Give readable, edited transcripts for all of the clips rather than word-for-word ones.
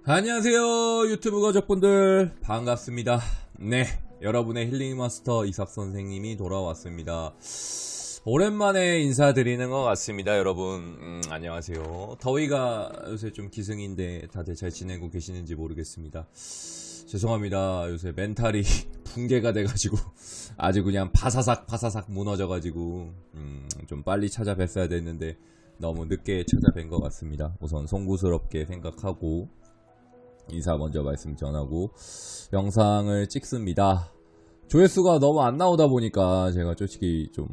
안녕하세요 유튜브 가족분들 반갑습니다. 네, 여러분의 힐링마스터 이삭선생님이 돌아왔습니다. 오랜만에 인사드리는 것 같습니다. 여러분 안녕하세요. 더위가 요새 좀 기승인데 다들 잘 지내고 계시는지 모르겠습니다. 죄송합니다. 요새 멘탈이 붕괴가 돼가지고 아주 그냥 파사삭 무너져가지고 좀 빨리 찾아뵀어야 됐는데 너무 늦게 찾아뵌 것 같습니다. 우선 송구스럽게 생각하고 인사 먼저 말씀 전하고 영상을 찍습니다. 조회수가 너무 안 나오다 보니까 제가 솔직히 좀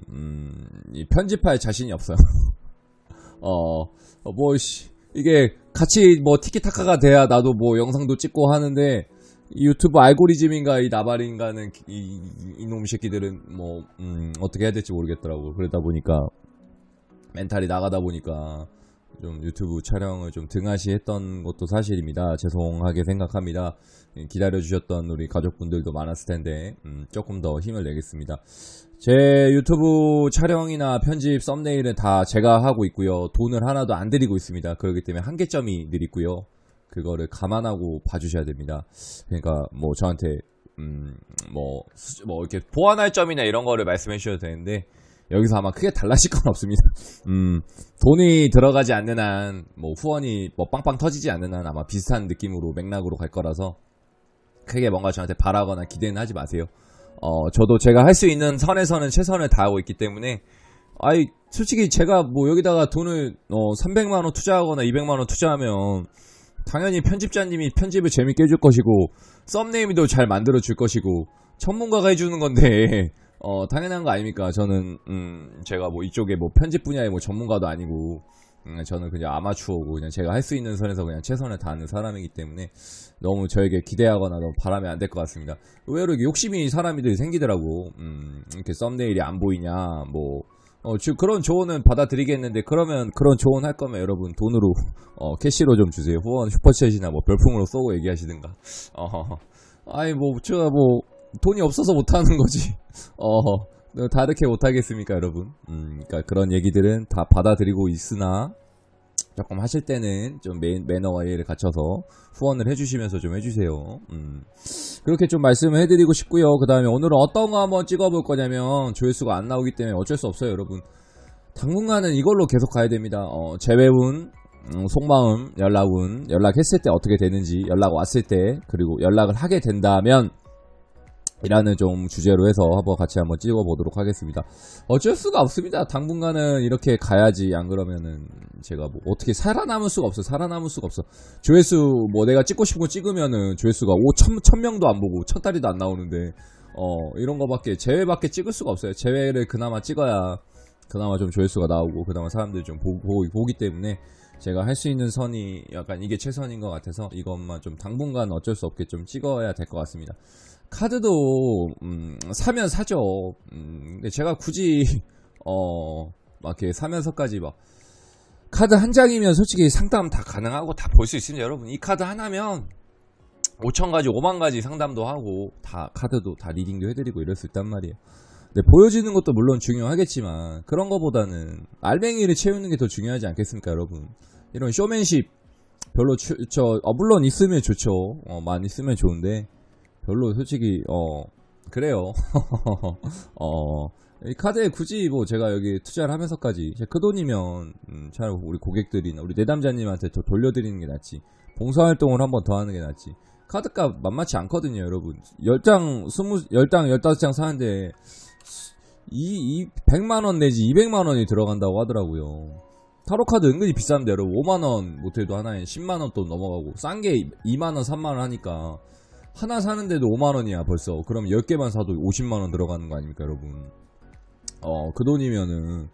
편집할 자신이 없어요. 이게 같이 뭐 티키타카가 돼야 나도 뭐 영상도 찍고 하는데 유튜브 알고리즘인가 이 나발인가는 이놈 새끼들은 뭐 어떻게 해야 될지 모르겠더라고. 그러다 보니까 멘탈이 나가다 보니까 좀 유튜브 촬영을 좀 등하시 했던 것도 사실입니다. 죄송하게 생각합니다. 기다려주셨던 우리 가족분들도 많았을 텐데 조금 더 힘을 내겠습니다. 제 유튜브 촬영이나 편집 썸네일은 다 제가 하고 있고요. 돈을 하나도 안 들이고 있습니다. 그렇기 때문에 한계점이 늘 있고요. 그거를 감안하고 봐주셔야 됩니다. 그러니까 뭐 저한테 뭐 이렇게 보완할 점이나 이런 거를 말씀해 주셔도 되는데 여기서 아마 크게 달라질 건 없습니다. 돈이 들어가지 않는 한, 뭐 후원이 뭐 빵빵 터지지 않는 한 아마 비슷한 느낌으로 맥락으로 갈 거라서 크게 뭔가 저한테 바라거나 기대는 하지 마세요. 저도 제가 할 수 있는 선에서는 최선을 다하고 있기 때문에 솔직히 제가 뭐 여기다가 돈을 300만원 투자하거나 200만원 투자하면 당연히 편집자님이 편집을 재밌게 해줄 것이고 썸네일도 잘 만들어 줄 것이고 전문가가 해주는 건데 당연한 거 아닙니까? 저는 제가 뭐 이쪽에 뭐 편집 분야의 뭐 전문가도 아니고 저는 그냥 아마추어고 그냥 제가 할 수 있는 선에서 그냥 최선을 다하는 사람이기 때문에 너무 저에게 기대하거나 너무 바라면 안 될 것 같습니다. 의외로 이렇게 욕심이 사람들이 생기더라고. 이렇게 썸네일이 안 보이냐 뭐 그런 조언은 받아들이겠는데 그러면 그런 조언 할 거면 여러분 돈으로 캐시로 좀 주세요. 후원 슈퍼챗이나 뭐 별풍으로 쏘고 얘기하시든가. 제가 뭐 돈이 없어서 못하는 거지. 다르게 못하겠습니까, 여러분? 그러니까 그런 얘기들은 다 받아들이고 있으나, 조금 하실 때는 좀 매너와 예의를 갖춰서 후원을 해주시면서 좀 해주세요. 그렇게 좀 말씀을 해드리고 싶고요. 그 다음에 오늘은 어떤 거 한번 찍어볼 거냐면, 조회수가 안 나오기 때문에 어쩔 수 없어요, 여러분. 당분간은 이걸로 계속 가야 됩니다. 재배운, 속마음, 연락했을 때 어떻게 되는지, 연락 왔을 때, 그리고 연락을 하게 된다면, 이라는 좀 주제로 해서 같이 한번 찍어보도록 하겠습니다. 어쩔 수가 없습니다. 당분간은 이렇게 가야지. 안 그러면은 제가 뭐 어떻게 살아남을 수가 없어. 조회수 뭐 내가 찍고 싶은 거 찍으면은 조회수가 1000명도 안 보고 1000달이도 안 나오는데 이런 거밖에 제외밖에 찍을 수가 없어요. 제외를 그나마 찍어야 그나마 좀 조회수가 나오고 그나마 사람들이 좀 보기 때문에 제가 할 수 있는 선이 약간 이게 최선인 것 같아서 이것만 좀 당분간 어쩔 수 없게 좀 찍어야 될 것 같습니다. 카드도 사면 사죠. 근데 제가 굳이 막 이렇게 사면서까지 막 카드 한 장이면 솔직히 상담 다 가능하고 다 볼 수 있습니다. 여러분 이 카드 하나면 5,000가지 5만가지 상담도 하고 다 카드도 다 리딩도 해드리고 이럴 수 있단 말이에요. 근데 보여지는 것도 물론 중요하겠지만 그런 거보다는 알맹이를 채우는 게 더 중요하지 않겠습니까, 여러분? 이런 쇼맨십 별로 물론 있으면 좋죠. 많이 있으면 좋은데 별로 솔직히 그래요. 이 카드에 굳이 뭐 제가 여기 투자를 하면서까지 그 돈이면 차라리 우리 고객들이나 우리 내담자님한테 더 돌려드리는 게 낫지. 봉사활동을 한번 더 하는 게 낫지. 카드값 만만치 않거든요, 여러분. 10장, 15장 사는데 100만원 내지 200만원이 들어간다고 하더라고요. 타로카드 은근히 비싼데 여러분 5만원 못해도 하나에 10만원 또 넘어가고 싼 게 2만원 3만원 하니까 하나 사는데도 5만원이야 벌써. 그럼 10개만 사도 50만원 들어가는 거 아닙니까, 여러분? 그 돈이면은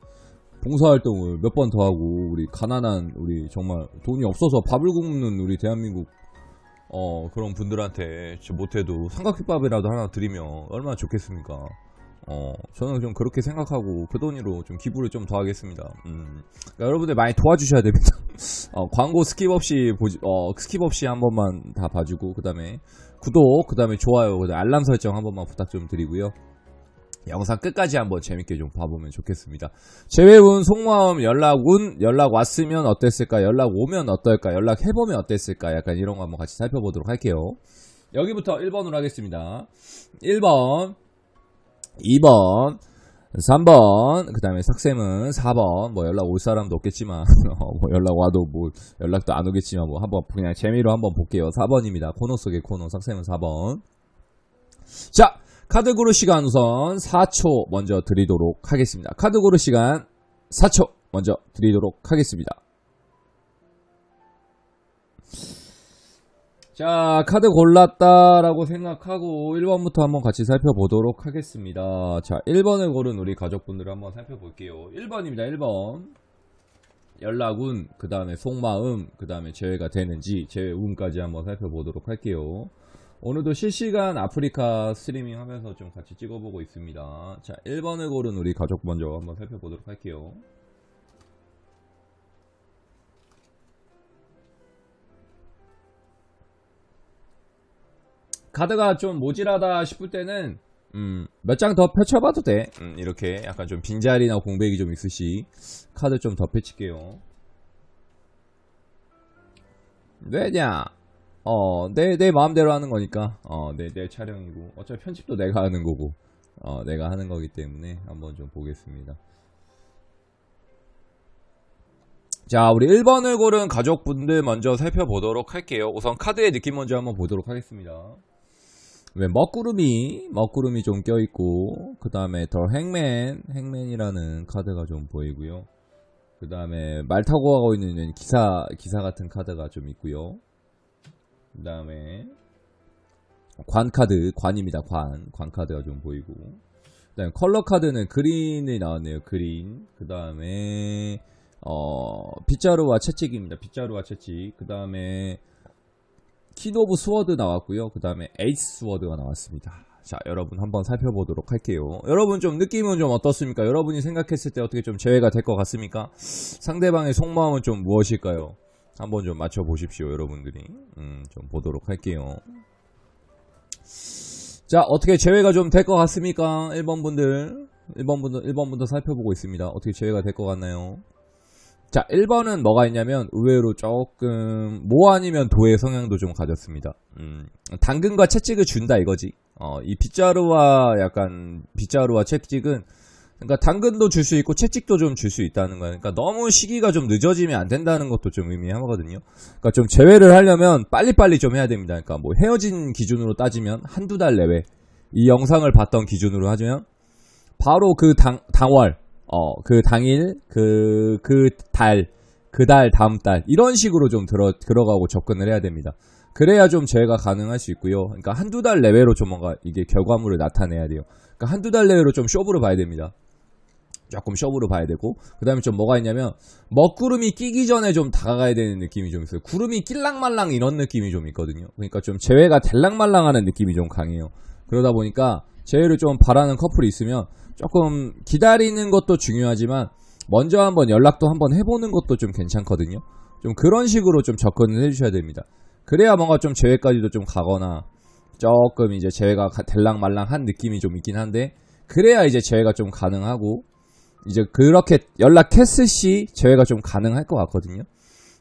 봉사활동을 몇 번 더 하고 우리 가난한 우리 정말 돈이 없어서 밥을 굶는 우리 대한민국 그런 분들한테 못해도 삼각김밥이라도 하나 드리면 얼마나 좋겠습니까? 저는 좀 그렇게 생각하고 그 돈으로 좀 기부를 좀 더 하겠습니다. 그러니까 여러분들 많이 도와주셔야 됩니다. 광고 스킵 없이 한 번만 다 봐주고, 그 다음에 구독, 그 다음에 좋아요, 그 다음에 알람 설정 한 번만 부탁 좀 드리고요. 영상 끝까지 한번 재밌게 좀 봐보면 좋겠습니다. 제외운, 속마음, 연락운, 연락 왔으면 어땠을까, 연락 오면 어떨까, 연락 해보면 어땠을까, 약간 이런 거 한번 같이 살펴보도록 할게요. 여기부터 1번으로 하겠습니다. 1번, 2번, 3번, 그 다음에 삭쌤은 4번, 뭐 연락 올 사람도 없겠지만, 뭐 연락 와도 뭐 연락도 안 오겠지만, 뭐 한번 그냥 재미로 한번 볼게요. 4번입니다. 코너 속의 코너, 삭쌤은 4번. 자, 카드 고르 시간 우선 4초 먼저 드리도록 하겠습니다. 카드 고르 시간 4초 먼저 드리도록 하겠습니다. 자, 카드 골랐다라고 생각하고 1번부터 한번 같이 살펴보도록 하겠습니다. 자, 1번을 고른 우리 가족분들을 한번 살펴볼게요. 1번입니다. 1번. 연락운, 그 다음에 속마음, 그 다음에 제외가 되는지, 제외운까지 한번 살펴보도록 할게요. 오늘도 실시간 아프리카 스트리밍 하면서 좀 같이 찍어보고 있습니다. 자, 1번을 고른 우리 가족 먼저 한번 살펴보도록 할게요. 카드가 좀 모질하다 싶을 때는 몇 장 더 펼쳐봐도 돼. 이렇게 약간 좀 빈자리나 공백이 좀 있으시 카드 좀 더 펼칠게요. 왜냐? 내 마음대로 하는 거니까. 내 촬영이고. 어차피 편집도 내가 하는 거고. 내가 하는 거기 때문에 한번 좀 보겠습니다. 자, 우리 1번을 고른 가족분들 먼저 살펴보도록 할게요. 우선 카드의 느낌 먼저 한번 보도록 하겠습니다. 왜 먹구름이 좀 껴있고, 그 다음에 더 행맨이라는 카드가 좀 보이고요. 그 다음에 말 타고 가고 있는 기사 같은 카드가 좀 있고요. 그 다음에 관입니다. 관 카드가 좀 보이고, 그 다음에 컬러 카드는 그린이 나왔네요. 그린. 그 다음에 빗자루와 채찍입니다. 빗자루와 채찍. 그 다음에 키드 오브 스워드 나왔고요. 그 다음에 에이스 스워드가 나왔습니다. 자, 여러분 한번 살펴보도록 할게요. 여러분 좀 느낌은 좀 어떻습니까? 여러분이 생각했을 때 어떻게 좀 제외가 될 것 같습니까? 상대방의 속마음은 좀 무엇일까요? 한번 좀 맞춰보십시오, 여러분들이. 좀 보도록 할게요. 자, 어떻게 제외가 좀 될 것 같습니까? 1번분들 살펴보고 있습니다. 어떻게 제외가 될 것 같나요? 자, 1번은 뭐가 있냐면 의외로 조금 모 아니면 도의 성향도 좀 가졌습니다. 당근과 채찍을 준다 이거지. 이 빗자루와 채찍은, 그러니까 당근도 줄 수 있고 채찍도 좀 줄 수 있다는 거야. 그러니까 너무 시기가 좀 늦어지면 안 된다는 것도 좀 의미하거든요. 그러니까 좀 제외를 하려면 빨리빨리 좀 해야 됩니다. 그러니까 뭐 헤어진 기준으로 따지면 한두 달 내외, 이 영상을 봤던 기준으로 하자면 바로 그 당월, 그 당일, 그 달, 다음 달, 이런 식으로 좀 들어가고 접근을 해야 됩니다. 그래야 좀 제외가 가능할 수 있고요. 그러니까 한두 달 내외로 좀 뭔가 이게 결과물을 나타내야 돼요. 그러니까 한두 달 내외로 좀 쇼부를 봐야 됩니다. 조금 쇼부를 봐야 되고, 그 다음에 좀 뭐가 있냐면, 먹구름이 끼기 전에 좀 다가가야 되는 느낌이 좀 있어요. 구름이 낄랑말랑 이런 느낌이 좀 있거든요. 그러니까 좀 제외가 될랑말랑하는 느낌이 좀 강해요. 그러다 보니까 제외를 좀 바라는 커플이 있으면 조금 기다리는 것도 중요하지만 먼저 한번 연락도 한번 해보는 것도 좀 괜찮거든요. 좀 그런 식으로 좀 접근을 해주셔야 됩니다. 그래야 뭔가 좀 제외까지도 좀 가거나 조금 이제 제외가 될랑말랑한 느낌이 좀 있긴 한데, 그래야 이제 제외가 좀 가능하고, 이제 그렇게 연락했을 시 제외가 좀 가능할 것 같거든요.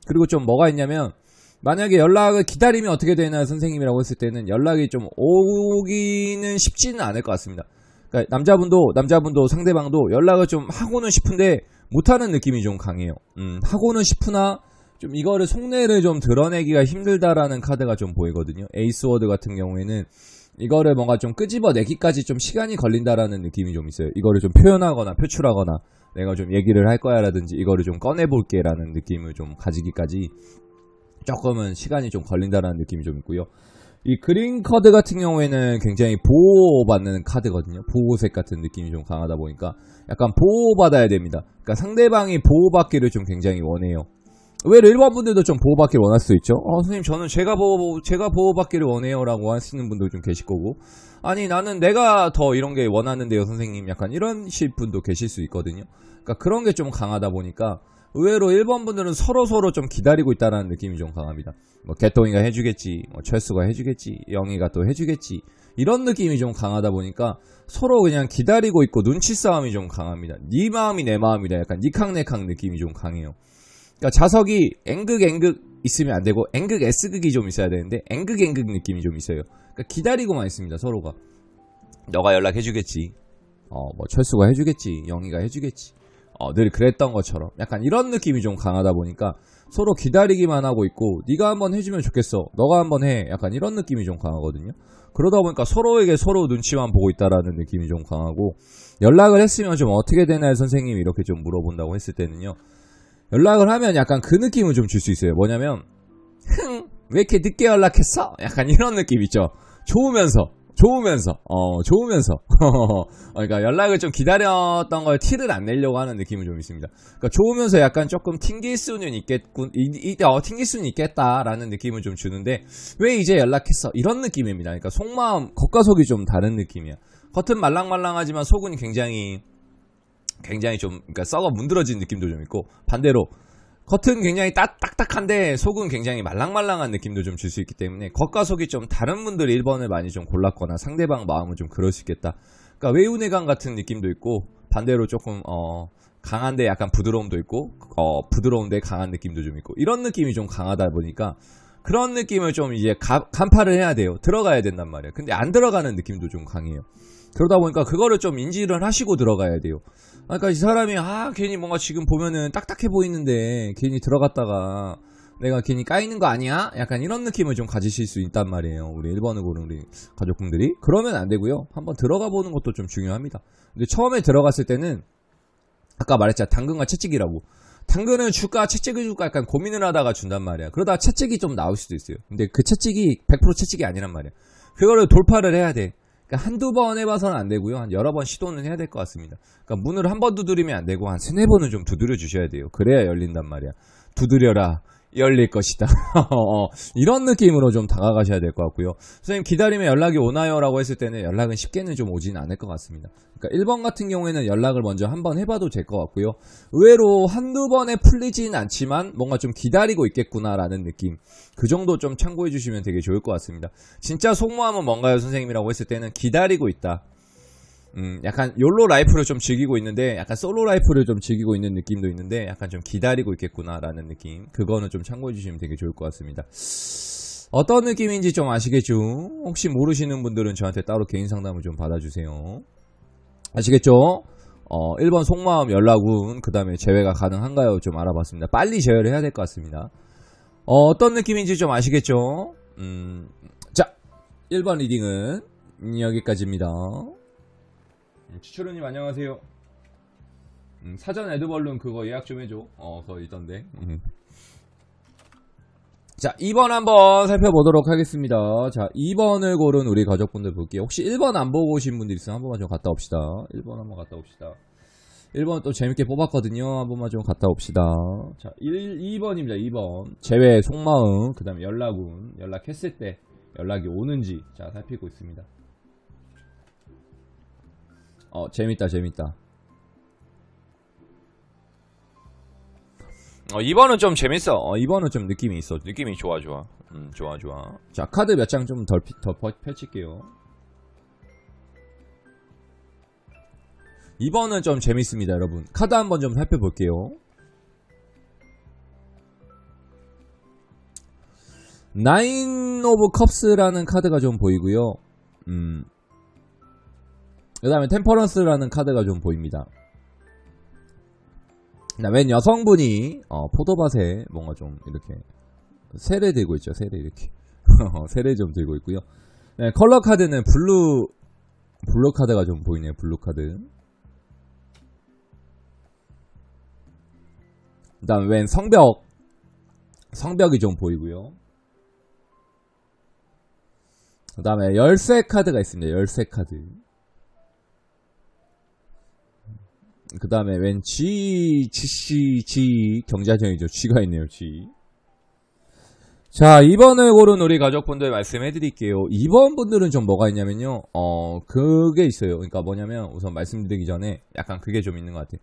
그리고 좀 뭐가 있냐면, 만약에 연락을 기다리면 어떻게 되나 선생님이라고 했을 때는 연락이 좀 오기는 쉽지는 않을 것 같습니다. 그러니까 남자분도 상대방도 연락을 좀 하고는 싶은데 못하는 느낌이 좀 강해요. 하고는 싶으나 좀 이거를 속내를 좀 드러내기가 힘들다라는 카드가 좀 보이거든요. 에이스 워드 같은 경우에는 이거를 뭔가 좀 끄집어내기까지 좀 시간이 걸린다라는 느낌이 좀 있어요. 이거를 좀 표현하거나 표출하거나 내가 좀 얘기를 할 거야 라든지 이거를 좀 꺼내볼게 라는 느낌을 좀 가지기까지 조금은 시간이 좀 걸린다라는 느낌이 좀 있고요. 이 그린 카드 같은 경우에는 굉장히 보호받는 카드거든요. 보호색 같은 느낌이 좀 강하다 보니까 약간 보호받아야 됩니다. 그러니까 상대방이 보호받기를 좀 굉장히 원해요. 의외로 1번 분들도 좀 보호받기를 원할 수도 있죠. 선생님 저는 제가 보호받기를 원해요 라고 하시는 분도 좀 계실 거고, 아니 나는 내가 더 이런 게 원하는데요 선생님, 약간 이런 분도 계실 수 있거든요. 그러니까 그런 게 좀 강하다 보니까 의외로 1번 분들은 서로 좀 기다리고 있다는 느낌이 좀 강합니다. 뭐 개똥이가 해주겠지, 뭐 철수가 해주겠지, 영희가 또 해주겠지, 이런 느낌이 좀 강하다 보니까 서로 그냥 기다리고 있고 눈치 싸움이 좀 강합니다. 네 마음이 내 마음이다, 약간 니캉내캉 느낌이 좀 강해요. 그러니까 자석이 N극 있으면 안 되고 N극 S극이 좀 있어야 되는데 N극 느낌이 좀 있어요. 그러니까 기다리고만 있습니다, 서로가. 너가 연락해주겠지, 뭐 철수가 해주겠지, 영희가 해주겠지, 늘 그랬던 것처럼 약간 이런 느낌이 좀 강하다 보니까 서로 기다리기만 하고 있고, 네가 한번 해주면 좋겠어, 너가 한번 해, 약간 이런 느낌이 좀 강하거든요. 그러다 보니까 서로에게 서로 눈치만 보고 있다라는 느낌이 좀 강하고, 연락을 했으면 좀 어떻게 되나요 선생님이 이렇게 좀 물어본다고 했을 때는요, 연락을 하면 약간 그 느낌을 좀 줄 수 있어요. 뭐냐면 왜 이렇게 늦게 연락했어? 약간 이런 느낌 있죠. 좋으면서 그러니까 연락을 좀 기다렸던 걸 티를 안 내려고 하는 느낌은 좀 있습니다. 그러니까 좋으면서 약간 조금 튕길 수는 있겠다라는 느낌을 좀 주는데, 왜 이제 연락했어? 이런 느낌입니다. 그러니까 속마음, 겉과 속이 좀 다른 느낌이야. 겉은 말랑말랑하지만 속은 굉장히 좀, 그러니까 썩어 문드러진 느낌도 좀 있고, 반대로 겉은 굉장히 딱딱한데 속은 굉장히 말랑말랑한 느낌도 좀 줄 수 있기 때문에, 겉과 속이 좀 다른 분들이 1번을 많이 좀 골랐거나 상대방 마음은 좀 그럴 수 있겠다. 그러니까 외유내강 같은 느낌도 있고, 반대로 조금 강한데 약간 부드러움도 있고, 부드러운데 강한 느낌도 좀 있고, 이런 느낌이 좀 강하다 보니까 그런 느낌을 좀 이제 간파를 해야 돼요. 들어가야 된단 말이에요. 근데 안 들어가는 느낌도 좀 강해요. 그러다 보니까 그거를 좀 인지를 하시고 들어가야 돼요. 그러니까 이 사람이 괜히 뭔가 지금 보면은 딱딱해 보이는데 괜히 들어갔다가 내가 괜히 까이는 거 아니야? 약간 이런 느낌을 좀 가지실 수 있단 말이에요. 우리 1번을 고른 우리 가족분들이. 그러면 안 되고요. 한번 들어가 보는 것도 좀 중요합니다. 근데 처음에 들어갔을 때는 아까 말했잖아, 당근과 채찍이라고. 당근은 줄까 채찍을 줄까 약간 고민을 하다가 준단 말이야. 그러다가 채찍이 좀 나올 수도 있어요. 근데 그 채찍이 100% 채찍이 아니란 말이야. 그거를 돌파를 해야 돼. 그러니까 한두 번 해봐서는 안 되고요. 한 여러 번 시도는 해야 될 것 같습니다. 그러니까 문을 한 번 두드리면 안 되고 한 3-4번은 좀 두드려 주셔야 돼요. 그래야 열린단 말이야. 두드려라, 열릴 것이다. 이런 느낌으로 좀 다가가셔야 될 것 같고요. 선생님 기다리면 연락이 오나요? 라고 했을 때는 연락은 쉽게는 좀 오진 않을 것 같습니다. 그러니까 1번 같은 경우에는 연락을 먼저 한번 해봐도 될 것 같고요. 의외로 한두 번에 풀리진 않지만 뭔가 좀 기다리고 있겠구나라는 느낌, 그 정도 좀 참고해 주시면 되게 좋을 것 같습니다. 진짜 속마음은 뭔가요 선생님이라고 했을 때는 기다리고 있다. 약간 욜로 라이프를 좀 즐기고 있는데, 약간 솔로 라이프를 좀 즐기고 있는 느낌도 있는데, 약간 좀 기다리고 있겠구나라는 느낌, 그거는 좀 참고해 주시면 되게 좋을 것 같습니다. 어떤 느낌인지 좀 아시겠죠? 혹시 모르시는 분들은 저한테 따로 개인 상담을 좀 받아주세요. 아시겠죠? 1번 속마음 연락운, 그 다음에 제외가 가능한가요? 좀 알아봤습니다. 빨리 제외를 해야 될 것 같습니다. 어떤 느낌인지 좀 아시겠죠? 자, 1번 리딩은 여기까지입니다. 추추루님 안녕하세요. 사전 에드벌룬 그거 예약 좀 해줘. 그거 있던데. 자, 2번 한번 살펴보도록 하겠습니다. 자, 2번을 고른 우리 가족분들 볼게요. 혹시 1번 안 보고 오신 분들 있으면 한 번만 좀 갔다 옵시다. 1번 한번 갔다 옵시다. 1번 또 재밌게 뽑았거든요. 한 번만 좀 갔다 옵시다. 자, 2번입니다. 2번. 제외 속마음, 그 다음에 연락운, 연락했을 때 연락이 오는지, 자, 살피고 있습니다. 재밌다. 2번은 좀 재밌어. 2번은 좀 느낌이 있어. 느낌이 좋아. 좋아. 자, 카드 몇 장 좀 더 펼칠게요. 2번은 좀 재밌습니다, 여러분. 카드 한번 좀 살펴볼게요. 나인 오브 컵스라는 카드가 좀 보이고요. 그 다음에 템퍼런스라는 카드가 좀 보입니다. 웬 여성분이 포도밭에 뭔가 좀 이렇게 세례 들고 있죠. 세례 이렇게 세례 좀 들고 있고요. 네, 컬러 카드는 블루 카드가 좀 보이네요. 블루 카드. 그 다음 웬 성벽이 좀 보이고요. 그 다음에 열쇠 카드가 있습니다. 열쇠 카드. 그 다음에 웬 G 경자전이죠. G가 있네요. G. 자, 2번을 고른 우리 가족분들 말씀해드릴게요. 2번 분들은 좀 뭐가 있냐면요. 그게 있어요. 그러니까 뭐냐면 우선 말씀드리기 전에 약간 그게 좀 있는 것 같아요.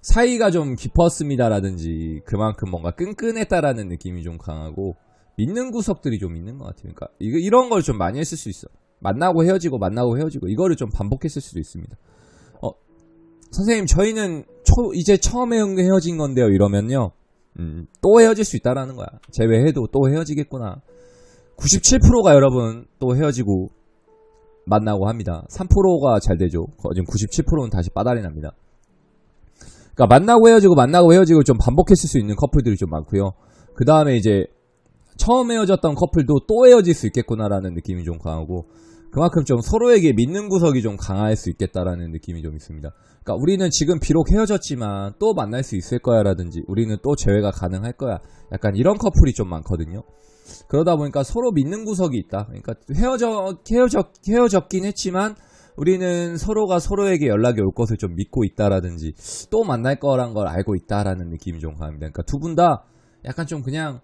사이가 좀 깊었습니다라든지 그만큼 뭔가 끈끈했다라는 느낌이 좀 강하고 믿는 구석들이 좀 있는 것 같아요. 그러니까 이런 걸 좀 많이 했을 수 있어. 만나고 헤어지고 이거를 좀 반복했을 수도 있습니다. 선생님 저희는 이제 처음 헤어진 건데요 이러면요 또 헤어질 수 있다라는 거야. 제외해도 또 헤어지겠구나. 97%가 여러분 또 헤어지고 만나고 합니다. 3%가 잘 되죠. 지금 97%는 다시 빠다리 납니다. 그러니까 만나고 헤어지고 좀 반복했을 수 있는 커플들이 좀 많고요. 그 다음에 이제 처음 헤어졌던 커플도 또 헤어질 수 있겠구나라는 느낌이 좀 강하고 그만큼 좀 서로에게 믿는 구석이 좀 강할 수 있겠다라는 느낌이 좀 있습니다. 그러니까 우리는 지금 비록 헤어졌지만 또 만날 수 있을 거야 라든지 우리는 또 재회가 가능할 거야. 약간 이런 커플이 좀 많거든요. 그러다 보니까 서로 믿는 구석이 있다. 그러니까 헤어졌긴 했지만 우리는 서로가 서로에게 연락이 올 것을 좀 믿고 있다라든지 또 만날 거란 걸 알고 있다라는 느낌이 좀 강합니다. 그러니까 두 분 다 약간 좀 그냥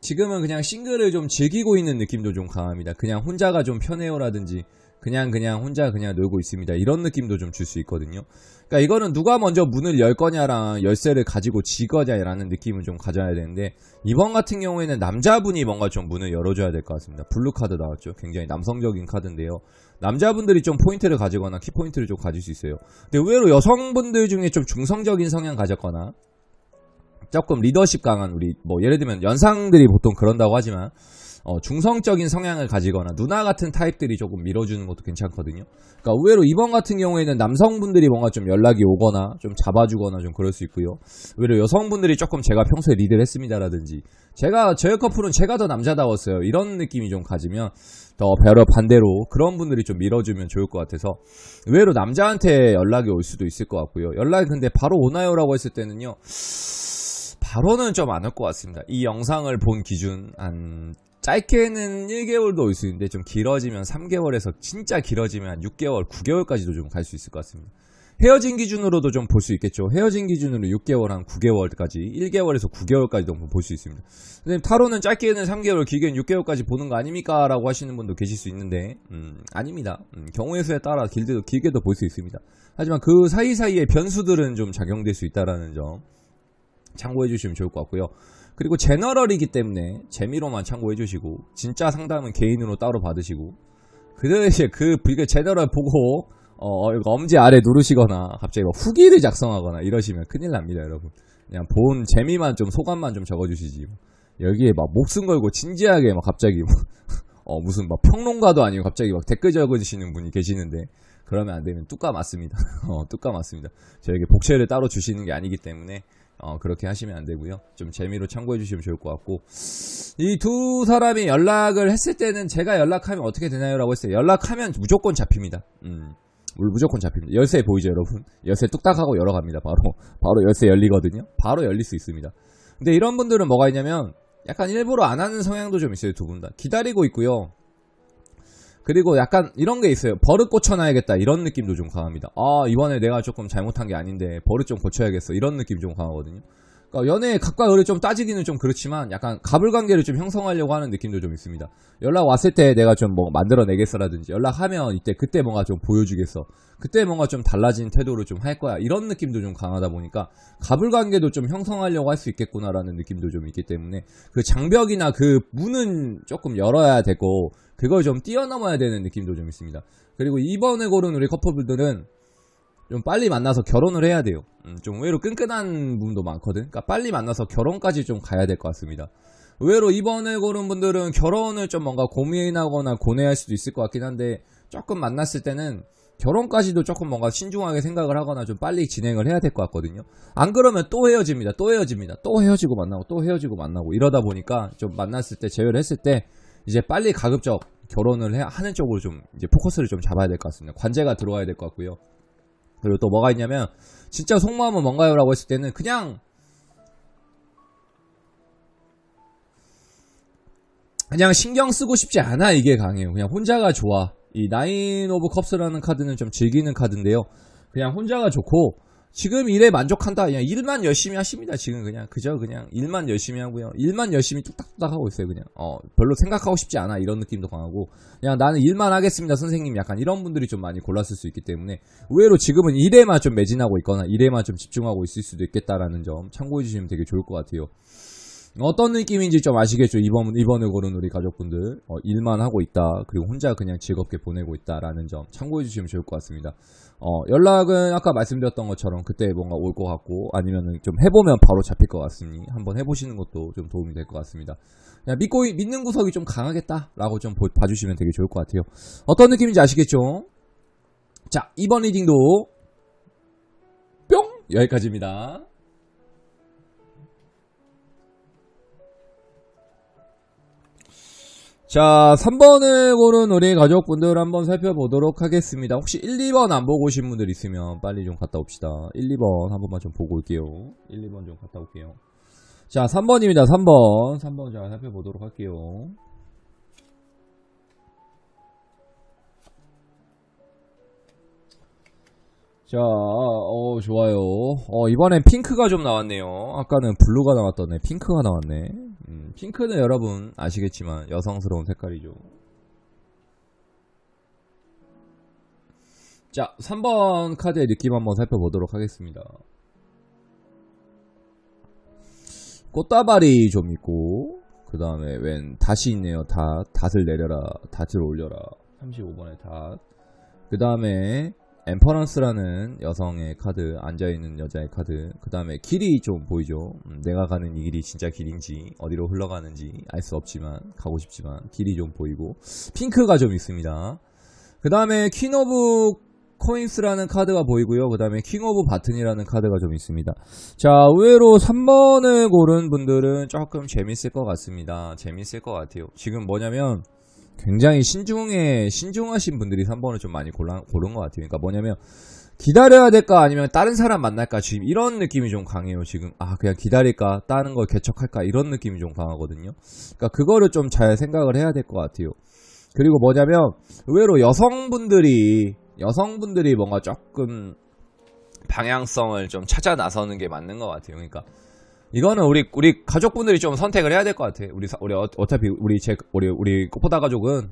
지금은 그냥 싱글을 좀 즐기고 있는 느낌도 좀 강합니다. 그냥 혼자가 좀 편해요라든지 그냥 혼자 그냥 놀고 있습니다. 이런 느낌도 좀 줄 수 있거든요. 그러니까 이거는 누가 먼저 문을 열 거냐랑 열쇠를 가지고 지거냐라는 느낌을 좀 가져야 되는데 이번 같은 경우에는 남자분이 뭔가 좀 문을 열어줘야 될 것 같습니다. 블루 카드 나왔죠. 굉장히 남성적인 카드인데요. 남자분들이 좀 포인트를 가지거나 키포인트를 좀 가질 수 있어요. 근데 의외로 여성분들 중에 좀 중성적인 성향 가졌거나 조금 리더십 강한 우리 뭐 예를 들면 연상들이 보통 그런다고 하지만 중성적인 성향을 가지거나 누나 같은 타입들이 조금 밀어주는 것도 괜찮거든요. 그러니까 의외로 이번 같은 경우에는 남성분들이 뭔가 좀 연락이 오거나 좀 잡아주거나 좀 그럴 수 있고요. 의외로 여성분들이 조금 제가 평소에 리드를 했습니다라든지 저희 커플은 제가 더 남자다웠어요. 이런 느낌이 좀 가지면 더 반대로 그런 분들이 좀 밀어주면 좋을 것 같아서 의외로 남자한테 연락이 올 수도 있을 것 같고요. 연락이 근데 바로 오나요? 라고 했을 때는요. 바로는 좀 안 올 것 같습니다. 이 영상을 본 기준 한 짧게는 1개월도 올 수 있는데 좀 길어지면 3개월에서 진짜 길어지면 한 6개월, 9개월까지도 좀 갈 수 있을 것 같습니다. 헤어진 기준으로도 좀 볼 수 있겠죠. 헤어진 기준으로 6개월 한 9개월까지 1개월에서 9개월까지도 볼 수 있습니다. 선생님 타로는 짧게는 3개월 길게는 6개월까지 보는 거 아닙니까? 라고 하시는 분도 계실 수 있는데 아닙니다. 경우의 수에 따라 길게도 볼 수 있습니다. 하지만 그 사이사이에 변수들은 좀 작용될 수 있다는 점 참고해 주시면 좋을 것 같고요. 그리고 제너럴이기 때문에 재미로만 참고해 주시고 진짜 상담은 개인으로 따로 받으시고 그 대신 그 제너럴 보고 엄지 아래 누르시거나 갑자기 막 후기를 작성하거나 이러시면 큰일 납니다, 여러분. 그냥 본 재미만 좀 소감만 좀 적어주시지. 여기에 막 목숨 걸고 진지하게 막 갑자기 무슨 막 평론가도 아니고 갑자기 막 댓글 적어주시는 분이 계시는데 그러면 안 되면 뚜까 맞습니다. 뚜까 맞습니다. 저에게 복채를 따로 주시는 게 아니기 때문에 그렇게 하시면 안 되고요. 좀 재미로 참고해 주시면 좋을 것 같고 이 두 사람이 연락을 했을 때는 제가 연락하면 어떻게 되나요? 라고 했어요. 연락하면 무조건 잡힙니다. 무조건 잡힙니다. 열쇠 보이죠, 여러분? 열쇠 뚝딱 하고 열어갑니다. 바로 열쇠 열리거든요. 바로 열릴 수 있습니다. 근데 이런 분들은 뭐가 있냐면 약간 일부러 안 하는 성향도 좀 있어요. 두 분 다 기다리고 있고요. 그리고 약간 이런 게 있어요. 버릇 고쳐놔야겠다 이런 느낌도 좀 강합니다. 이번에 내가 조금 잘못한 게 아닌데 버릇 좀 고쳐야겠어 이런 느낌 좀 강하거든요. 그러니까 연애의 각과 을을 좀 따지기는 좀 그렇지만 약간 가불관계를 좀 형성하려고 하는 느낌도 좀 있습니다. 연락 왔을 때 내가 좀 뭐 만들어내겠어라든지 연락하면 그때 뭔가 좀 보여주겠어. 그때 뭔가 좀 달라진 태도를 좀 할 거야. 이런 느낌도 좀 강하다 보니까 가불관계도 좀 형성하려고 할 수 있겠구나라는 느낌도 좀 있기 때문에 그 장벽이나 그 문은 조금 열어야 되고 그걸 좀 뛰어넘어야 되는 느낌도 좀 있습니다. 그리고 이번에 고른 우리 커플들은 좀 빨리 만나서 결혼을 해야 돼요. 좀 의외로 끈끈한 분도 많거든. 그러니까 빨리 만나서 결혼까지 좀 가야 될 것 같습니다. 의외로 이번에 고른 분들은 결혼을 좀 뭔가 고민하거나 고뇌할 수도 있을 것 같긴 한데 조금 만났을 때는 결혼까지도 조금 뭔가 신중하게 생각을 하거나 좀 빨리 진행을 해야 될 것 같거든요. 안 그러면 또 헤어집니다. 또 헤어지고 만나고 또 헤어지고 만나고 이러다 보니까 좀 만났을 때 재회를 했을 때 이제 빨리 가급적 결혼을 하는 쪽으로 좀 이제 포커스를 좀 잡아야 될 것 같습니다. 관제가 들어와야 될 것 같고요. 그리고 또 뭐가 있냐면 진짜 속마음은 뭔가요? 라고 했을 때는 그냥 신경 쓰고 싶지 않아 이게 강해요. 그냥 혼자가 좋아. 이 나인 오브 컵스라는 카드는 좀 즐기는 카드인데요. 그냥 혼자가 좋고 지금 일에 만족한다. 그냥 일만 열심히 하십니다. 지금 그냥 그냥 일만 열심히 하고요. 일만 열심히 뚝딱뚝딱 하고 있어요. 그냥 별로 생각하고 싶지 않아 이런 느낌도 강하고 그냥 나는 일만 하겠습니다 선생님 약간 이런 분들이 좀 많이 골랐을 수 있기 때문에 의외로 지금은 일에만 좀 매진하고 있거나 일에만 좀 집중하고 있을 수도 있겠다라는 점 참고해 주시면 되게 좋을 것 같아요. 어떤 느낌인지 좀 아시겠죠? 이번을 고른 우리 가족분들 일만 하고 있다 그리고 혼자 그냥 즐겁게 보내고 있다라는 점 참고해 주시면 좋을 것 같습니다. 연락은 아까 말씀드렸던 것처럼 그때 뭔가 올 것 같고 아니면은 좀 해보면 바로 잡힐 것 같으니 한번 해보시는 것도 좀 도움이 될 것 같습니다. 그냥 믿는 구석이 좀 강하겠다라고 좀 봐주시면 되게 좋을 것 같아요. 어떤 느낌인지 아시겠죠? 자, 이번 리딩도 뿅! 여기까지입니다. 자, 3번을 고른 우리 가족분들 한번 살펴보도록 하겠습니다. 혹시 1, 2번 안 보고 오신 분들 있으면 빨리 좀 갔다 옵시다. 1, 2번 한 번만 좀 보고 올게요. 1, 2번 좀 갔다 올게요. 자, 3번입니다. 3번. 3번 잘 살펴보도록 할게요. 자, 좋아요. 이번엔 핑크가 좀 나왔네요. 아까는 블루가 나왔더니 핑크가 나왔네. 핑크는 여러분 아시겠지만 여성스러운 색깔이죠. 자, 3번 카드의 느낌 한번 살펴보도록 하겠습니다. 꽃다발이 좀 있고 그 다음에 웬 닷이 있네요. 닷을 내려라, 닷을 올려라. 35번의 닷. 그 다음에 엠퍼런스라는 여성의 카드, 앉아있는 여자의 카드. 그 다음에 길이 좀 보이죠. 내가 가는 이 길이 진짜 길인지 어디로 흘러가는지 알 수 없지만 가고 싶지만 길이 좀 보이고 핑크가 좀 있습니다. 그 다음에 퀸 오브 코인스라는 카드가 보이고요. 그 다음에 킹 오브 바튼이라는 카드가 좀 있습니다. 자, 의외로 3번을 고른 분들은 조금 재밌을 것 같습니다. 재밌을 것 같아요. 지금 뭐냐면 굉장히 신중하신 분들이 3번을 좀 많이 고른 것 같아요. 그러니까 뭐냐면 기다려야 될까 아니면 다른 사람 만날까 지금 이런 느낌이 좀 강해요. 지금 그냥 기다릴까 다른 걸 개척할까 이런 느낌이 좀 강하거든요. 그러니까 그거를 좀 잘 생각을 해야 될 것 같아요. 그리고 뭐냐면 의외로 여성분들이 뭔가 조금 방향성을 좀 찾아 나서는 게 맞는 것 같아요. 그러니까 이거는 우리 가족분들이 좀 선택을 해야 될 것 같아. 우리 어차피 우리 꽃보다 가족은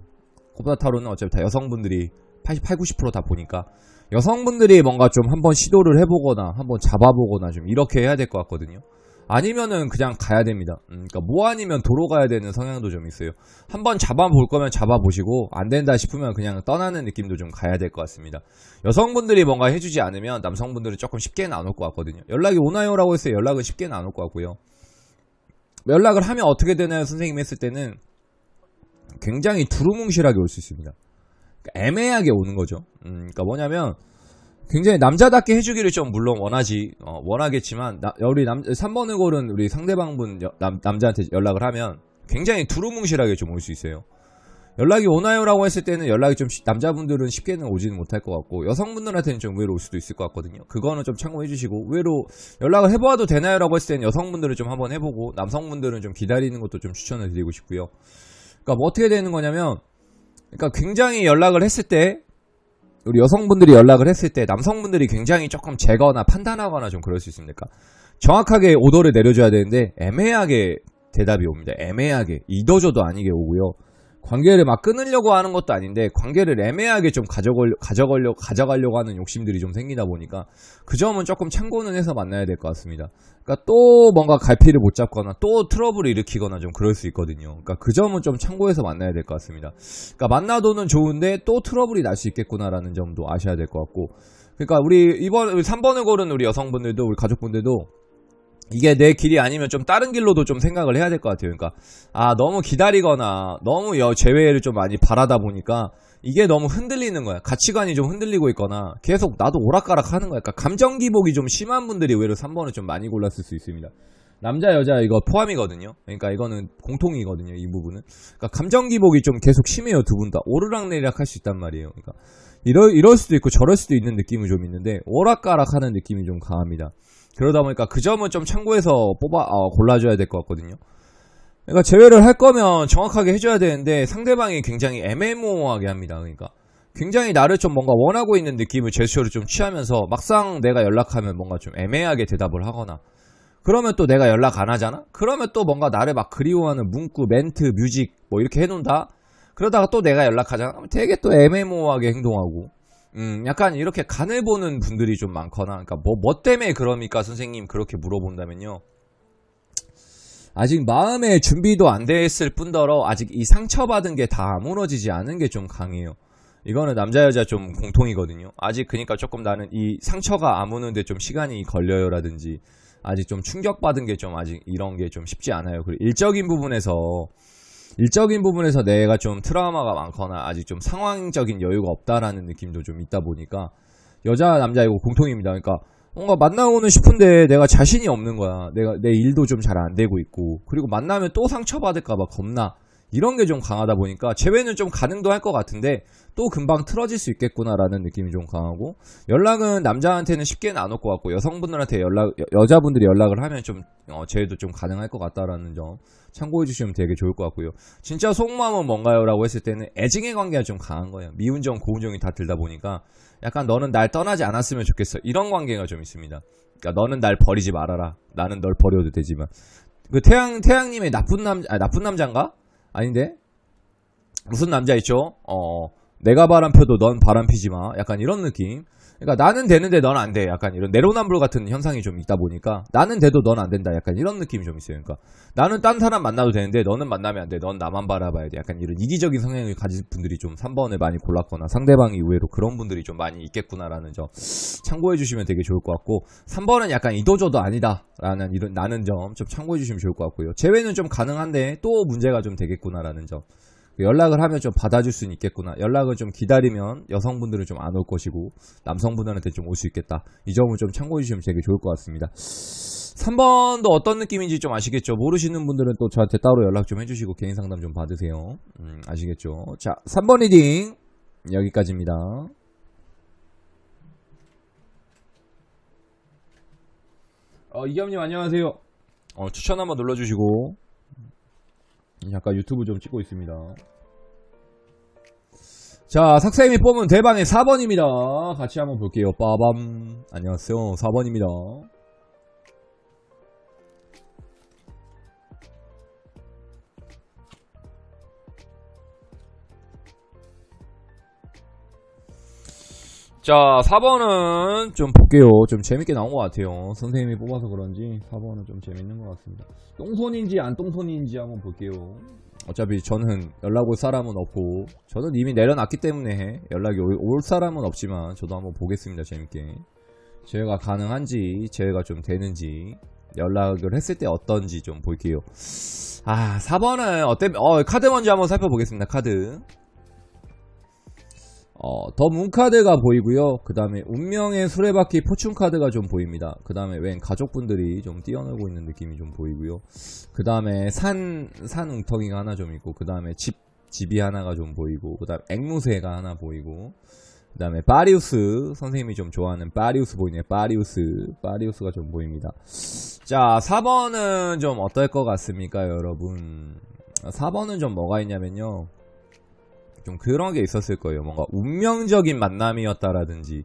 꽃보다 타로는 어차피 다 여성분들이 88, 90% 다 보니까 여성분들이 뭔가 좀 한번 시도를 해보거나 한번 잡아보거나 좀 이렇게 해야 될 것 같거든요. 아니면은 그냥 가야 됩니다. 그러니까 뭐 아니면 도로 가야 되는 성향도 좀 있어요. 한번 잡아볼 거면 잡아보시고 안 된다 싶으면 그냥 떠나는 느낌도 좀 가야 될 것 같습니다. 여성분들이 뭔가 해주지 않으면 남성분들은 조금 쉽게는 안 올 것 같거든요. 연락이 오나요? 라고 했어요. 연락은 쉽게는 안 올 것 같고요. 연락을 하면 어떻게 되나요? 선생님이 했을 때는 굉장히 두루뭉실하게 올 수 있습니다. 그러니까 애매하게 오는 거죠. 그러니까 뭐냐면 굉장히 남자답게 해주기를 좀 물론 원하겠지만 우리 3번을 고른 우리 상대방분 남자한테 연락을 하면 굉장히 두루뭉실하게 좀 올 수 있어요. 연락이 오나요? 라고 했을 때는 연락이 좀 남자분들은 쉽게는 오지는 못할 것 같고 여성분들한테는 좀 의외로 올 수도 있을 것 같거든요. 그거는 좀 참고해 주시고 의외로 연락을 해보아도 되나요? 라고 했을 때는 여성분들은 좀 한번 해보고 남성분들은 좀 기다리는 것도 좀 추천을 드리고 싶고요. 그러니까 뭐 어떻게 되는 거냐면 그러니까 굉장히 연락을 했을 때 우리 여성분들이 연락을 했을 때 남성분들이 굉장히 조금 재거나 판단하거나 좀 그럴 수 있습니까? 정확하게 오더를 내려줘야 되는데 애매하게 대답이 옵니다. 애매하게 이도저도 아니게 오고요. 관계를 막 끊으려고 하는 것도 아닌데 관계를 애매하게 좀 가져가려고 하는 욕심들이 좀 생기다 보니까 그 점은 조금 참고는 해서 만나야 될 것 같습니다. 그러니까 또 뭔가 갈피를 못 잡거나 또 트러블을 일으키거나 좀 그럴 수 있거든요. 그러니까 그 점은 좀 참고해서 만나야 될 것 같습니다. 그러니까 만나도는 좋은데 또 트러블이 날 수 있겠구나라는 점도 아셔야 될 것 같고 그러니까 우리 3번을 고른 우리 여성분들도 우리 가족분들도 이게 내 길이 아니면 좀 다른 길로도 좀 생각을 해야 될 것 같아요. 그러니까 너무 기다리거나 너무 재회를 좀 많이 바라다 보니까 이게 너무 흔들리는 거야. 가치관이 좀 흔들리고 있거나 계속 나도 오락가락 하는 거야. 그러니까 감정 기복이 좀 심한 분들이 의외로 3번을 좀 많이 골랐을 수 있습니다. 남자 여자 이거 포함이거든요. 그러니까 이거는 공통이거든요. 이 부분은. 그러니까 감정 기복이 좀 계속 심해요. 두 분 다. 오르락내리락 할 수 있단 말이에요. 그러니까 이럴 수도 있고 저럴 수도 있는 느낌이 좀 있는데 오락가락 하는 느낌이 좀 강합니다. 그러다 보니까 그 점은 좀 참고해서 골라줘야 될 것 같거든요. 그러니까 제외를 할 거면 정확하게 해줘야 되는데 상대방이 굉장히 애매모호하게 합니다. 그러니까 굉장히 나를 좀 뭔가 원하고 있는 느낌을 제스처를 좀 취하면서 막상 내가 연락하면 뭔가 좀 애매하게 대답을 하거나 그러면 또 내가 연락 안 하잖아? 그러면 또 뭔가 나를 막 그리워하는 문구, 멘트, 뮤직 뭐 이렇게 해놓는다? 그러다가 또 내가 연락하잖아? 그럼 되게 또 애매모호하게 행동하고 약간 이렇게 간을 보는 분들이 좀 많거나 그러니까 뭐 때문에 그럽니까 선생님 그렇게 물어본다면요 아직 마음의 준비도 안 됐을 뿐더러 아직 이 상처받은 게 다 무너지지 않은 게 좀 강해요. 이거는 남자 여자 좀 공통이거든요. 아직 그러니까 조금 나는 이 상처가 아무는데 좀 시간이 걸려요 라든지 아직 좀 충격받은 게 좀 아직 이런 게 좀 쉽지 않아요. 그리고 일적인 부분에서 내가 좀 트라우마가 많거나 아직 좀 상황적인 여유가 없다라는 느낌도 좀 있다 보니까 여자 남자 이거 공통입니다. 그러니까 뭔가 만나고는 싶은데 내가 자신이 없는 거야. 내 일도 좀 잘 안 되고 있고 그리고 만나면 또 상처받을까봐 겁나 이런 게 좀 강하다 보니까 재회는 좀 가능도 할 것 같은데 또 금방 틀어질 수 있겠구나라는 느낌이 좀 강하고 연락은 남자한테는 쉽게는 안 올 것 같고 여성분들한테 여자분들이 연락을 하면 좀 재회도 좀 가능할 것 같다라는 점 참고해 주시면 되게 좋을 것 같고요. 진짜 속마음은 뭔가요? 라고 했을 때는 애증의 관계가 좀 강한 거예요. 미운정, 고운정이 다 들다 보니까 약간 너는 날 떠나지 않았으면 좋겠어. 이런 관계가 좀 있습니다. 그러니까 너는 날 버리지 말아라. 나는 널 버려도 되지만. 그 태양님의 나쁜 남자인가? 아닌데? 무슨 남자 있죠? 내가 바람펴도 넌 바람피지 마. 약간 이런 느낌. 그러니까 나는 되는데 넌 안 돼. 약간 이런 내로남불 같은 현상이 좀 있다 보니까 나는 돼도 넌 안 된다. 약간 이런 느낌이 좀 있어요. 그러니까 나는 딴 사람 만나도 되는데 너는 만나면 안 돼. 넌 나만 바라봐야 돼. 약간 이런 이기적인 성향을 가진 분들이 좀 3번을 많이 골랐거나 상대방이 의외로 그런 분들이 좀 많이 있겠구나라는 점 참고해 주시면 되게 좋을 것 같고 3번은 약간 이도저도 아니다라는 이런 나는 점 좀 참고해 주시면 좋을 것 같고요. 재회는 좀 가능한데 또 문제가 좀 되겠구나라는 점 연락을 하면 좀 받아줄 수는 있겠구나. 연락을 좀 기다리면 여성분들은 좀 안 올 것이고 남성분들한테 좀 올 수 있겠다. 이 점을 좀 참고해 주시면 되게 좋을 것 같습니다. 3번도 어떤 느낌인지 좀 아시겠죠? 모르시는 분들은 또 저한테 따로 연락 좀 해주시고 개인 상담 좀 받으세요. 아시겠죠? 자, 3번 리딩 여기까지입니다. 이겸님 안녕하세요. 추천 한번 눌러주시고 잠깐 유튜브 좀 찍고 있습니다. 자, 삭쌤이 뽑은 대방의 4번입니다. 같이 한번 볼게요. 빠밤. 안녕하세요. 4번입니다. 자, 4번은 좀 볼게요. 좀 재밌게 나온 것 같아요. 선생님이 뽑아서 그런지 4번은 좀 재밌는 것 같습니다. 똥손인지 안 똥손인지 한번 볼게요. 어차피 저는 연락 올 사람은 없고 저는 이미 내려놨기 때문에 연락이 올 사람은 없지만 저도 한번 보겠습니다. 재밌게 재회가 가능한지 재회가 좀 되는지 연락을 했을 때 어떤지 좀 볼게요. 4번은 카드 먼저 한번 살펴보겠습니다. 카드 더 문카드가 보이고요. 그 다음에 운명의 수레바퀴 포춘카드가 좀 보입니다. 그 다음에 웬 가족분들이 좀 뛰어놀고 있는 느낌이 좀 보이고요. 그 다음에 산 웅덩이가 하나 좀 있고 그 다음에 집이 하나가 좀 보이고 그 다음에 앵무새가 하나 보이고 그 다음에 바리우스 선생님이 좀 좋아하는 바리우스 보이네요. 바리우스가 좀 보입니다. 자, 4번은 좀 어떨 것 같습니까 여러분? 4번은 좀 뭐가 있냐면요, 좀 그런 게 있었을 거예요. 뭔가 운명적인 만남이었다라든지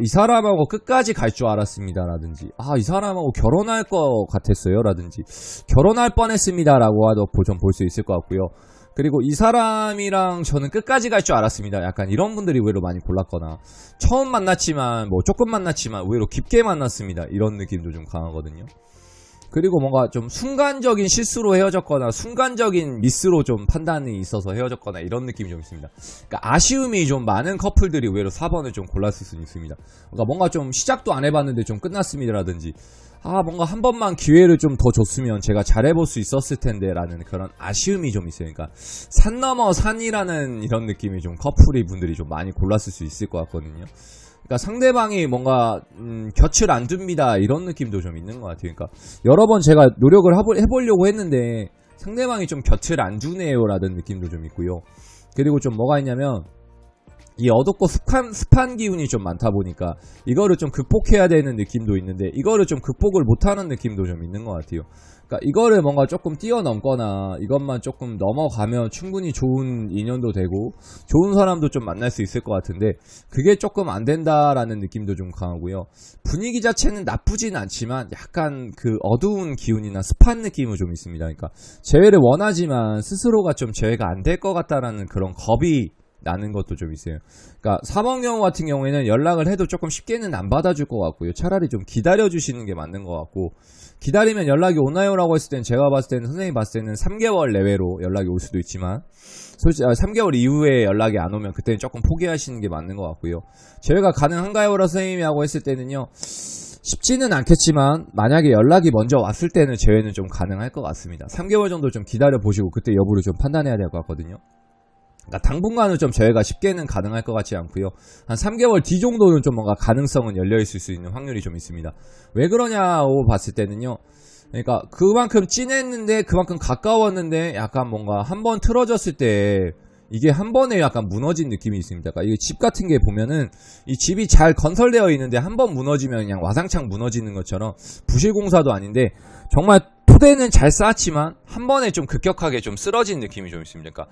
이 사람하고 끝까지 갈 줄 알았습니다 라든지 이 사람하고 결혼할 것 같았어요 라든지 결혼할 뻔했습니다 라고 좀 볼 수 있을 것 같고요. 그리고 이 사람이랑 저는 끝까지 갈 줄 알았습니다. 약간 이런 분들이 의외로 많이 골랐거나 처음 만났지만 뭐 조금 만났지만 의외로 깊게 만났습니다. 이런 느낌도 좀 강하거든요. 그리고 뭔가 좀 순간적인 실수로 헤어졌거나 순간적인 미스로 좀 판단이 있어서 헤어졌거나 이런 느낌이 좀 있습니다. 그러니까 아쉬움이 좀 많은 커플들이 의외로 4번을 좀 골랐을 수 있습니다. 그러니까 뭔가 좀 시작도 안 해봤는데 좀 끝났습니다 라든지 뭔가 한 번만 기회를 좀 더 줬으면 제가 잘해볼 수 있었을 텐데 라는 그런 아쉬움이 좀 있어요. 그러니까 산 넘어 산이라는 이런 느낌이 좀 커플이 분들이 좀 많이 골랐을 수 있을 것 같거든요. 그러니까 상대방이 뭔가 곁을 안 둡니다 이런 느낌도 좀 있는 것 같아요. 그러니까 여러 번 제가 노력을 해보려고 했는데 상대방이 좀 곁을 안 두네요 라는 느낌도 좀 있고요. 그리고 좀 뭐가 있냐면 이 어둡고 습한 기운이 좀 많다 보니까 이거를 좀 극복해야 되는 느낌도 있는데 이거를 좀 극복을 못하는 느낌도 좀 있는 것 같아요. 그러니까 이거를 뭔가 조금 뛰어넘거나 이것만 조금 넘어가면 충분히 좋은 인연도 되고 좋은 사람도 좀 만날 수 있을 것 같은데 그게 조금 안 된다라는 느낌도 좀 강하고요. 분위기 자체는 나쁘진 않지만 약간 그 어두운 기운이나 습한 느낌은 좀 있습니다. 그러니까 재회를 원하지만 스스로가 좀 재회가 안 될 것 같다라는 그런 겁이 나는 것도 좀 있어요. 그러니까 4번 경우 같은 경우에는 연락을 해도 조금 쉽게는 안 받아줄 것 같고요. 차라리 좀 기다려주시는 게 맞는 것 같고, 기다리면 연락이 오나요? 라고 했을 땐 제가 봤을 때는, 선생님이 봤을 때는 3개월 내외로 연락이 올 수도 있지만 솔직히 3개월 이후에 연락이 안 오면 그때는 조금 포기하시는 게 맞는 것 같고요. 제외가 가능한가요? 라고 선생님이 하고 했을 때는요, 쉽지는 않겠지만 만약에 연락이 먼저 왔을 때는 제외는 좀 가능할 것 같습니다. 3개월 정도 좀 기다려보시고 그때 여부를 좀 판단해야 될 것 같거든요. 그러니까 당분간은 좀 제외가 쉽게는 가능할 것 같지 않고요. 한 3개월 뒤 정도는 좀 뭔가 가능성은 열려있을 수 있는 확률이 좀 있습니다. 왜 그러냐고 봤을 때는요. 그러니까 그만큼 진했는데 그만큼 가까웠는데 약간 뭔가 한번 틀어졌을 때 이게 한 번에 약간 무너진 느낌이 있습니다. 그러니까 이 집 같은 게 보면은 이 집이 잘 건설되어 있는데 한 번 무너지면 그냥 와상창 무너지는 것처럼 부실공사도 아닌데 정말 토대는 잘 쌓았지만 한 번에 좀 급격하게 좀 쓰러진 느낌이 좀 있습니다. 그러니까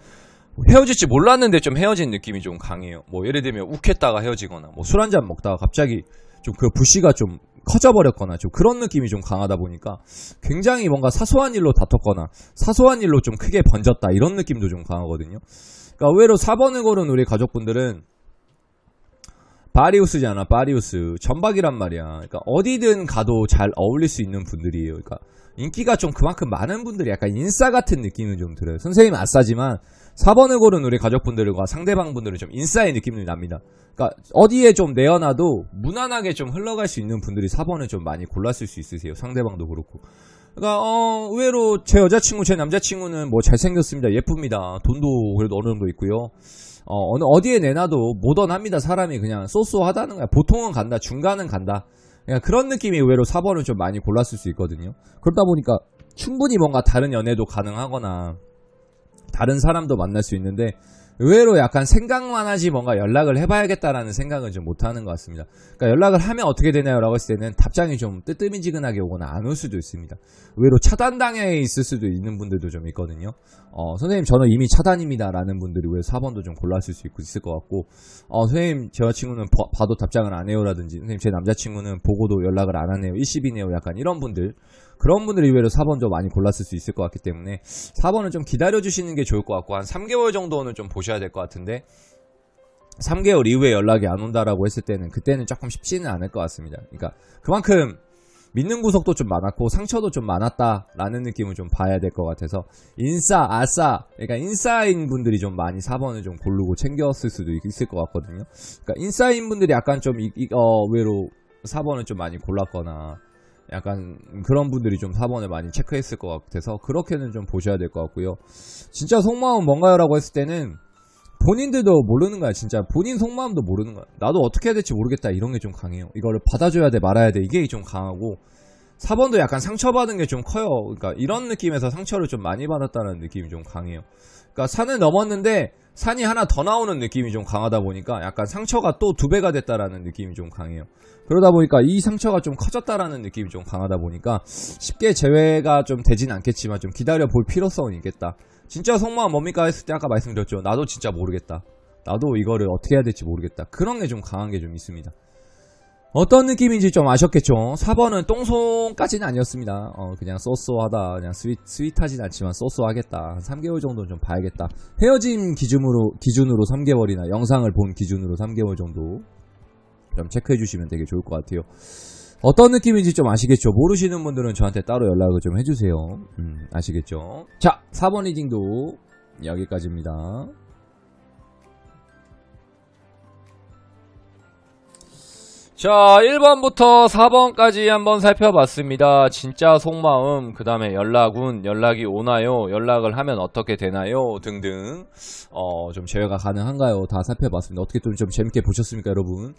헤어질지 몰랐는데 좀 헤어진 느낌이 좀 강해요. 뭐 예를 들면 욱했다가 헤어지거나 뭐 술 한잔 먹다가 갑자기 좀 그 부시가 좀 커져버렸거나 좀 그런 느낌이 좀 강하다 보니까 굉장히 뭔가 사소한 일로 다퉜거나 사소한 일로 좀 크게 번졌다 이런 느낌도 좀 강하거든요. 그러니까 의외로 4번을 고른 우리 가족분들은 바리우스잖아. 바리우스 전박이란 말이야. 그러니까 어디든 가도 잘 어울릴 수 있는 분들이에요. 그러니까 인기가 좀 그만큼 많은 분들이 약간 인싸 같은 느낌은 좀 들어요. 선생님은 아싸지만 4번을 고른 우리 가족분들과 상대방 분들은 좀 인싸의 느낌이 납니다. 그러니까 어디에 좀 내어놔도 무난하게 좀 흘러갈 수 있는 분들이 4번을 좀 많이 골랐을 수 있으세요. 상대방도 그렇고. 그러니까 의외로 제 여자친구, 제 남자친구는 뭐 잘생겼습니다. 예쁩니다. 돈도 그래도 어느 정도 있고요. 어디에 내놔도 모던합니다. 사람이 그냥 쏘쏘하다는 거야. 보통은 간다. 중간은 간다. 그냥 그런 느낌이 의외로 4번을 좀 많이 골랐을 수 있거든요. 그러다 보니까 충분히 뭔가 다른 연애도 가능하거나 다른 사람도 만날 수 있는데 의외로 약간 생각만 하지 뭔가 연락을 해봐야겠다라는 생각은 좀 못하는 것 같습니다. 그러니까 연락을 하면 어떻게 되나요? 라고 했을 때는 답장이 좀 뜨뜨미지근하게 오거나 안 올 수도 있습니다. 의외로 차단당해 있을 수도 있는 분들도 좀 있거든요. 선생님 저는 이미 차단입니다 라는 분들이 왜 4번도 좀 골랐을 수 있을 것 같고, 선생님 제 여자친구는 봐도 답장을 안 해요 라든지, 선생님 제 남자친구는 보고도 연락을 안 하네요, 일시비네요, 약간 이런 분들, 그런 분들이 의외로 4번 좀 많이 골랐을 수 있을 것 같기 때문에 4번은 좀 기다려주시는 게 좋을 것 같고, 한 3개월 정도는 좀 보셔야 될 것 같은데 3개월 이후에 연락이 안 온다라고 했을 때는 그때는 조금 쉽지는 않을 것 같습니다. 그러니까 그만큼 믿는 구석도 좀 많았고 상처도 좀 많았다라는 느낌을 좀 봐야 될 것 같아서 인싸, 아싸, 그러니까 인싸인 분들이 좀 많이 4번을 좀 고르고 챙겼을 수도 있을 것 같거든요. 그러니까 인싸인 분들이 약간 좀 의외로 4번을 좀 많이 골랐거나 약간 그런 분들이 좀 4번을 많이 체크했을 것 같아서 그렇게는 좀 보셔야 될 것 같고요. 진짜 속마음은 뭔가요? 라고 했을 때는 본인들도 모르는 거야. 진짜 본인 속마음도 모르는 거야. 나도 어떻게 해야 될지 모르겠다 이런 게 좀 강해요. 이거를 받아줘야 돼 말아야 돼 이게 좀 강하고, 4번도 약간 상처받은 게 좀 커요. 그러니까 이런 느낌에서 상처를 좀 많이 받았다는 느낌이 좀 강해요. 그러니까 산을 넘었는데 산이 하나 더 나오는 느낌이 좀 강하다 보니까 약간 상처가 또 2배가 됐다라는 느낌이 좀 강해요. 그러다 보니까 이 상처가 좀 커졌다라는 느낌이 좀 강하다 보니까 쉽게 재회가 좀 되진 않겠지만 좀 기다려 볼 필요성은 있겠다. 진짜 속마음 뭡니까 했을 때 아까 말씀드렸죠. 나도 진짜 모르겠다. 나도 이거를 어떻게 해야 될지 모르겠다. 그런 게 좀 강한 게 좀 있습니다. 어떤 느낌인지 좀 아셨겠죠? 4번은 똥손까지는 아니었습니다. 그냥 쏘쏘하다. 그냥 스윗하진 않지만 쏘쏘하겠다. 한 3개월 정도는 좀 봐야겠다. 헤어짐 기준으로 3개월이나 영상을 본 기준으로 3개월 정도 좀 체크해 주시면 되게 좋을 것 같아요. 어떤 느낌인지 좀 아시겠죠? 모르시는 분들은 저한테 따로 연락을 좀 해주세요. 아시겠죠? 자, 4번 리딩도 여기까지입니다. 자, 1번부터 4번까지 한번 살펴봤습니다. 진짜 속마음, 그 다음에 연락이 오나요? 연락을 하면 어떻게 되나요? 등등 좀 제외가 가능한가요? 다 살펴봤습니다. 어떻게 좀 재밌게 보셨습니까, 여러분?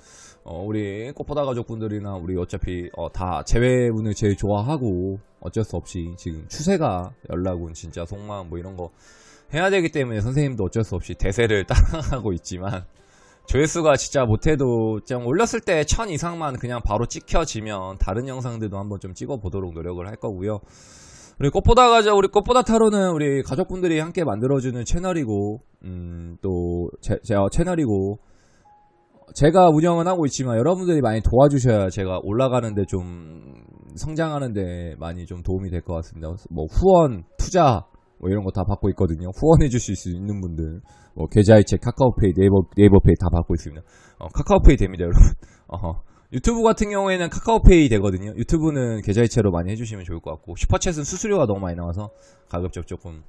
우리 꽃보다 가족분들이나 우리 어차피 다 재회운을 제일 좋아하고 어쩔 수 없이 지금 추세가 연락운, 진짜 속마음 뭐 이런 거 해야 되기 때문에 선생님도 어쩔 수 없이 대세를 따라가고 있지만 조회수가 진짜 못해도 좀 올렸을 때 1000 이상만 그냥 바로 찍혀지면 다른 영상들도 한번 좀 찍어보도록 노력을 할 거고요. 우리 꽃보다 타로는 우리 가족분들이 함께 만들어주는 채널이고, 또, 제 채널이고, 제가 운영은 하고 있지만 여러분들이 많이 도와주셔야 제가 올라가는데 좀 성장하는데 많이 좀 도움이 될 것 같습니다. 뭐 후원, 투자 뭐 이런 거 다 받고 있거든요. 후원해 주실 수 있는 분들 뭐 계좌이체, 카카오페이, 네이버페이 다 받고 있습니다. 카카오페이 됩니다, 여러분. 유튜브 같은 경우에는 카카오페이 되거든요. 유튜브는 계좌이체로 많이 해주시면 좋을 것 같고, 슈퍼챗은 수수료가 너무 많이 나와서 가급적 조금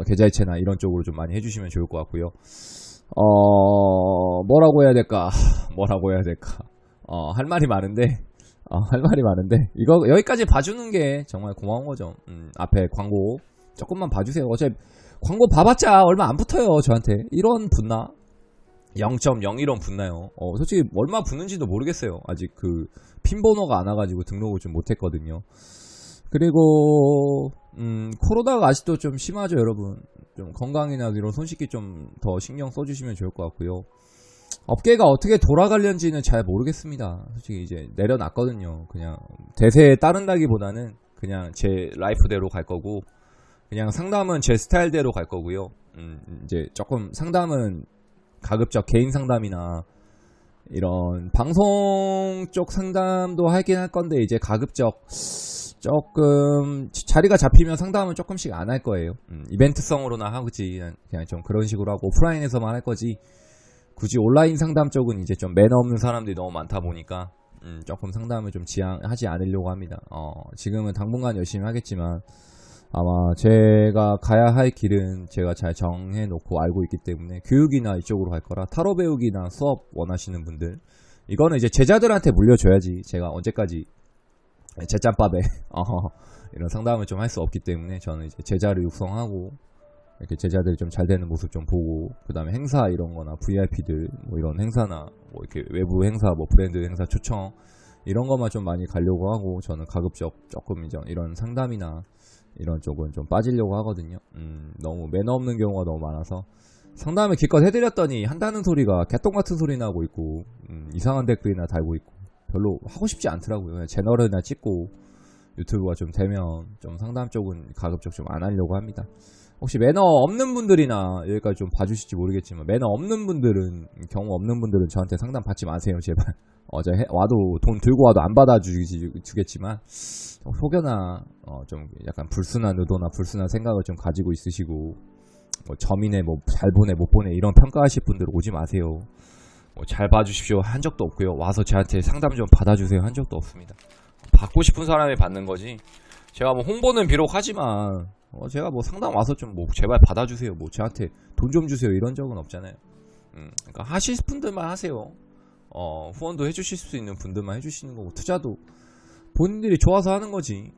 계좌이체나 이런 쪽으로 좀 많이 해주시면 좋을 것 같고요. 뭐라고 해야 될까? 할 말이 많은데, 이거, 여기까지 봐주는 게 정말 고마운 거죠. 앞에 광고 조금만 봐주세요. 어차피 광고 봐봤자 얼마 안 붙어요, 저한테. 1원 붙나? 0.01원 붙나요? 솔직히 얼마 붙는지도 모르겠어요. 아직 그, 핀 번호가 안 와가지고 등록을 좀 못했거든요. 그리고, 코로나가 아직도 좀 심하죠, 여러분. 좀 건강이나 이런 손 씻기 좀 더 신경 써주시면 좋을 것 같고요. 업계가 어떻게 돌아가려는지는 잘 모르겠습니다. 솔직히 이제 내려놨거든요. 그냥 대세에 따른다기보다는 그냥 제 라이프대로 갈 거고, 그냥 상담은 제 스타일대로 갈 거고요. 이제 조금 상담은 가급적 개인 상담이나 이런 방송 쪽 상담도 하긴 할 건데, 이제 가급적 조금 자리가 잡히면 상담은 조금씩 안 할 거예요. 이벤트성으로나 하지, 그냥 좀 그런 식으로 하고 오프라인에서만 할 거지, 굳이 온라인 상담 쪽은 이제 좀 매너 없는 사람들이 너무 많다 보니까 조금 상담을 좀 지향하지 않으려고 합니다. 지금은 당분간 열심히 하겠지만 아마 제가 가야 할 길은 제가 잘 정해놓고 알고 있기 때문에 교육이나 이쪽으로 갈 거라, 타로 배우기나 수업 원하시는 분들, 이거는 이제 제자들한테 물려줘야지 제가 언제까지 제 짬밥에 이런 상담을 좀 할 수 없기 때문에, 저는 이제 제자를 육성하고 이렇게 제자들이 좀 잘 되는 모습 좀 보고, 그 다음에 행사 이런 거나 VIP들 뭐 이런 행사나 뭐 이렇게 외부 행사, 뭐 브랜드 행사 초청 이런 것만 좀 많이 가려고 하고, 저는 가급적 조금 이제 이런 상담이나 이런 쪽은 좀 빠지려고 하거든요. 너무 매너 없는 경우가 너무 많아서 상담을 기껏 해드렸더니 한다는 소리가 개똥 같은 소리 나고 있고, 이상한 댓글이나 달고 있고, 별로 하고 싶지 않더라고요. 그냥 채널이나 찍고 유튜브가 좀 되면 좀 상담 쪽은 가급적 좀 안 하려고 합니다. 혹시 매너 없는 분들이나 여기까지 좀 봐주실지 모르겠지만, 매너 없는 분들은, 경우 없는 분들은 저한테 상담 받지 마세요, 제발. 와도 돈 들고 와도 안 받아주겠지만, 혹여나 좀 약간 불순한 의도나 불순한 생각을 좀 가지고 있으시고, 뭐 점이네, 뭐 잘 보내 못 보내 이런 평가하실 분들 오지 마세요. 잘 봐주십시오 한 적도 없고요. 와서 저한테 상담 좀 받아주세요 한 적도 없습니다. 받고 싶은 사람이 받는 거지, 제가 뭐 홍보는 비록 하지만 제가 뭐 상담 와서 좀 뭐 제발 받아주세요, 뭐 저한테 돈 좀 주세요 이런 적은 없잖아요. 그러니까 하실 분들만 하세요. 후원도 해주실 수 있는 분들만 해주시는 거고, 투자도 본인들이 좋아서 하는 거지.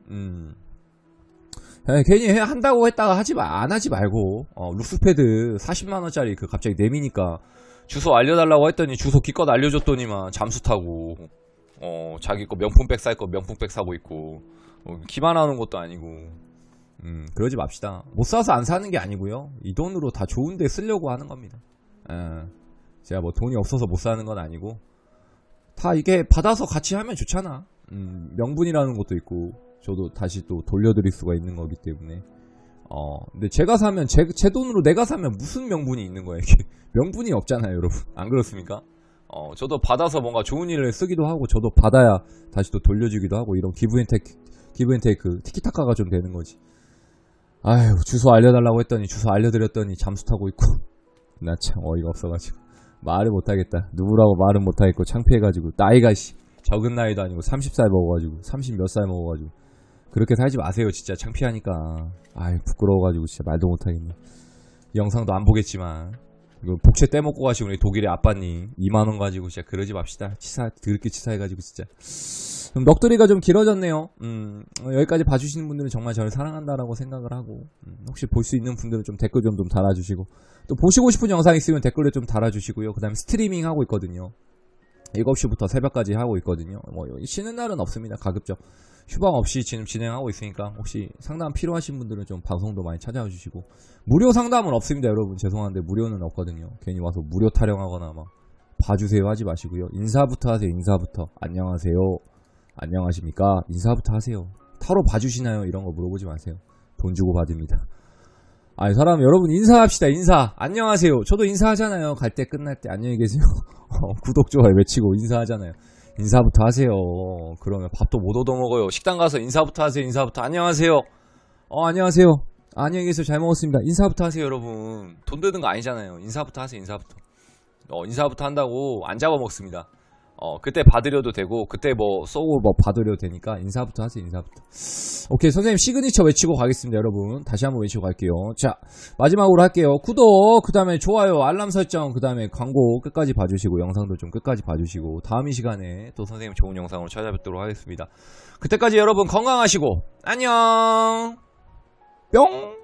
괜히 한다고 했다가 안 하지 말고, 룩스패드 40만원짜리 그 갑자기 내미니까 주소 알려달라고 했더니 주소 기껏 알려줬더니만 잠수 타고, 자기 거 명품백 살 거 명품백 사고 있고, 기만하는 것도 아니고, 그러지 맙시다. 못 사서 안 사는 게 아니고요, 이 돈으로 다 좋은데 쓰려고 하는 겁니다. 제가 뭐 돈이 없어서 못 사는 건 아니고, 다 이게 받아서 같이 하면 좋잖아. 명분이라는 것도 있고, 저도 다시 또 돌려드릴 수가 있는 거기 때문에. 근데 제가 사면 제 돈으로 내가 사면 무슨 명분이 있는 거예요, 이게. 명분이 없잖아요, 여러분. 안 그렇습니까? 저도 받아서 뭔가 좋은 일을 쓰기도 하고, 저도 받아야 다시 또 돌려주기도 하고, 이런 기브앤테이크 티키타카가 좀 되는 거지. 아휴, 주소 알려달라고 했더니 주소 알려드렸더니 잠수 타고 있고, 나 참 어이가 없어가지고 말을 못하겠다. 누구라고 말은 못하겠고 창피해가지고, 나이가 적은 나이도 아니고 30살 먹어가지고, 30 몇 살 먹어가지고 그렇게 살지 마세요, 진짜. 창피하니까. 아유, 부끄러워가지고 진짜 말도 못하겠네. 이 영상도 안 보겠지만, 이거 복채 떼먹고 가시고 우리 독일의 아빠님 2만원 가지고 진짜 그러지 맙시다. 그렇게 치사해가지고 진짜. 넋두리가 좀 길어졌네요. 여기까지 봐주시는 분들은 정말 저를 사랑한다라고 생각을 하고, 혹시 볼 수 있는 분들은 좀 댓글 좀 달아주시고, 또 보시고 싶은 영상 있으면 댓글에 좀 달아주시고요. 그 다음에 스트리밍 하고 있거든요. 7시부터 새벽까지 하고 있거든요. 뭐 쉬는 날은 없습니다. 가급적 휴방 없이 지금 진행하고 있으니까, 혹시 상담 필요하신 분들은 좀 방송도 많이 찾아와 주시고, 무료 상담은 없습니다, 여러분. 죄송한데 무료는 없거든요. 괜히 와서 무료 타령하거나 막 봐주세요 하지 마시고요. 인사부터 하세요. 인사부터. 안녕하세요. 안녕하십니까? 인사부터 하세요. 타로 봐주시나요? 이런 거 물어보지 마세요. 돈 주고 받습니다. 아니, 사람, 여러분, 인사합시다, 인사. 안녕하세요. 저도 인사하잖아요. 갈 때, 끝날 때, 안녕히 계세요. 구독, 좋아요 외치고 인사하잖아요. 인사부터 하세요. 그러면 밥도 못 얻어먹어요. 식당 가서 인사부터 하세요, 인사부터. 안녕하세요. 안녕하세요. 안녕히 계세요. 잘 먹었습니다. 인사부터 하세요, 여러분. 돈 드는 거 아니잖아요. 인사부터 하세요, 인사부터. 인사부터 한다고 안 잡아먹습니다. 그때 받으려도 되고, 그때 뭐, 쏘고 뭐 받으려도 되니까, 인사부터 하세요, 인사부터. 오케이, 선생님 시그니처 외치고 가겠습니다, 여러분. 다시 한번 외치고 갈게요. 자, 마지막으로 할게요. 구독, 그 다음에 좋아요, 알람 설정, 그 다음에 광고 끝까지 봐주시고, 영상도 좀 끝까지 봐주시고, 다음 이 시간에 또 선생님 좋은 영상으로 찾아뵙도록 하겠습니다. 그때까지 여러분 건강하시고, 안녕! 뿅!